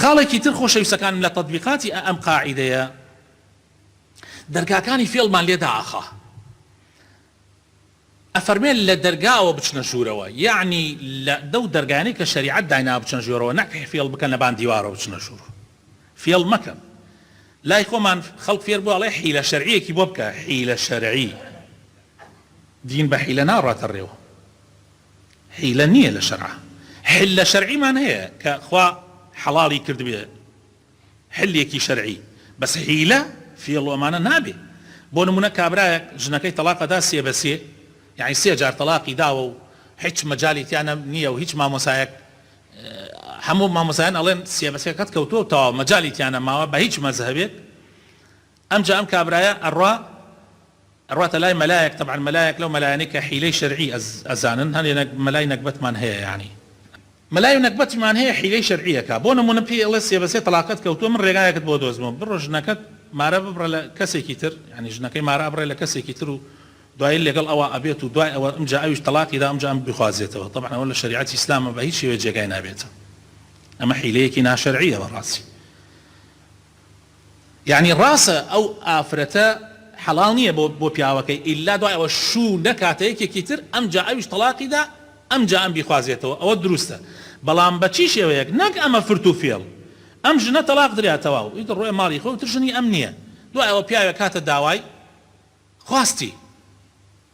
خاڵێکی تر خۆشەویستەکانم لە تەطبیقاتی ئەم قاعیدەیە دەرگاکانی فێڵمان لێدا ئاخا ئەفەرمێن لە دەرگاوە بچنە ژوورەوە، یعنی لە دەو دەرگانەی کە شەریعەت دایناوە بچنە ژوورەوە، نەک فێڵ بکەن لە بان دیوارەوە بچنە ژوور، فێڵ مەکەن. لای خۆمان خەڵک فێر بووە ئەڵێ حیلە شەرعیەکی بۆ بکە، حیلە شەرعی، دین بە حیلە ناڕاتە ڕێوە، حیلە نییە لە شەرع. حلە شەرعیمان هەیە کە خوا حەڵاڵی کردبێ، حلێکی شەرعی، بەس حیلە فێڵ ئەمانە نابێ. بۆ نمونە کابرایەک ژنەکەی تەلاقەدا سێ بە سێ، یعنی سێ جار تەلاقی داوە و هیچ مەجالی تیانە نییە و هیچ مامۆسایەک، هەموو مامۆسایان ئەڵێن سێ بە سێکەت کەوتووە تەواو مەجالی تیانە ماوە بە هیچ مەزهەبێک. ئەمجا ئەم کابرایە ئەڕواتە لای مەلایەک، طبعا مەلایەک لەو مەلایانەی کە حیلەی شەرعی ئەزانن، هەندێک مەلای نەکبەتمان هەیە، یعنی مەلای نەکبەتمان هەیە حیلەی شەرعیەکە. بۆ نمونە پێی ئەڵێ سێ بە سێ تەلاقەت کەوتووە، من ڕێگایەکت بۆ دۆزمەوە، بڕۆ ژنەکەت مارە ببڕە لە کەسێکی تر، یعنی ژنەکەی مارە بڕێ لە کەسێکی تر و دوای لەگەڵ ئەوە ئەبێت و دوای ئەوە ئەمجا ئەویش تەلاقیدا ئەمجا ئەم بخوازێتەوە. طبعا ئەوە لە شەریعەتی ئیسلامە بە هیچ شێوەیە جێگای نابێتە، ئەمە حیلەیەکی ناشەرعیە بەڕاستی. یعنی ڕاستە ئەو ئافرەتە حەڵاڵ نییە بۆ پیاوەکەی، ئیلا دوای ئەوە شوو نەکاتەیەکێکی تر ئەمجا ئەویش تەلاقیدا ئەمجا ئەم بیخوازێتەوە، ئەوە دروستە. بەڵام بە چی شێوەیەک؟ نەک ئەمە فرت و فێڵ، ئەم ژنە تەلاق درێتەوە و ئیتر ڕۆی ماڵی خۆ تر ژنی ئەم نییە، دوای ئەوە پیاوێک کاتە داوای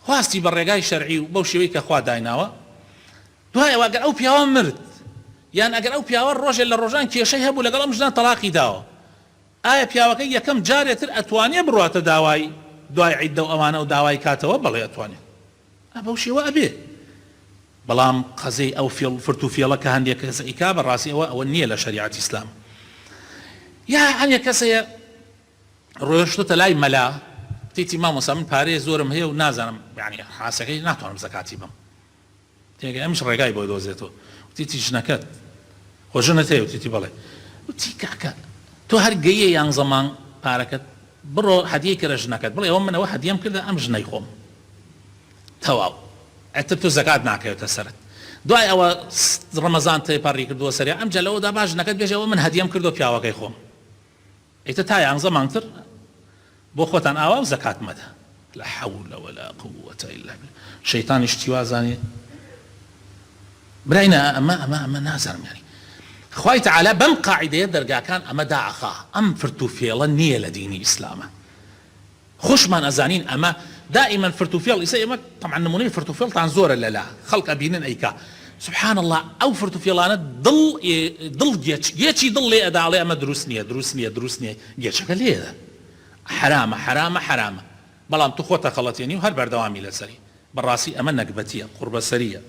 خواستی بە ڕێگای شەرعی و بەو شێوەی کە خوا دایناوە، دوای ئەوە ئەگەر ئەو پیاوە مرد، یان ئەگەر ئەو پیاوە ڕۆژێک لە ڕۆژان کێشەی هەبوو لەگەڵ ئەم ژنە تەلاقی داوە، ئایا پیاوەکەی یەکەم جارێتر ئەتوانێ بڕاتە داوای دوای عیددە و ئەوانە و داوای کاتەوە؟ بەڵێ ئەتوانێت، بەو شێوە ئەبێ. بەڵام قەزەی ئەو فرت و فێڵە کە هەندێک کەس ئیکا بەڕاستی ئەوە نییە لە شەریعەتی ئیسلام. یا هەندێک کەسەیە ڕۆیشتۆتە لای مەلا، تیتی مامۆستا من پارەیە زۆرم هەیە و نازانم، یعنی حاسەکەی ناتوانم زەکاتی بم، تێگەی ئەمیش ڕێگای بۆ دۆزێتەوە، تیتی ژنەکەت خۆ ژنت هەیە، تیتی بەڵێ وتی کاکە تۆ هەر گەیە یان زەمان پارەکەت بڕۆ هەدیە کردە ژنەکەت، بڵێ ئەوە منەوە هەدیەم کردە ئەم ژنەی خۆم، تەواو ئەتر تۆ زەکات ناکەوێتە سەرت. دوای ئەوە ڕەمەزان تێپەڕی کردووە سەریا، ئەمجا لەوەدا باش ژنەکەت بێژێ ئەوە من هەدیەم کردو پیاوەکەی خۆم، ئیتر تا یان زەمانتر بۆ خۆتان ئاوا و زەکات مەدە. لا حول ولا قوة إلا بالله. شەیتانیش تیوازانی براینە ئەمە نازانم، یعنی خوای تەعالا بەم قاعیدەیە دەرگاکان ئەمە داعەخا، ئەم فرت و فێڵە نییە لە دینی ئیسلامە. خۆشمان ئەزانین ئەمە دائما فرت و فێڵ، ئیسا ئێمە طبعا نمونەی فرت و فێڵتان زۆرە لەلا خەڵک ئەبینن ئەیکا سبحان الله ئەو فرت و فێڵانە دڵ گێچی دڵ لێ ئەداڵێ ئەمە دروست نییە، گێچەکە لێدە حرامە، بەڵام تو خۆتە خەڵەتێنی و هەر بەردەوامی لەسەری. بەڕاستی ئەمە نەکبەتیە، قوربەسەریە.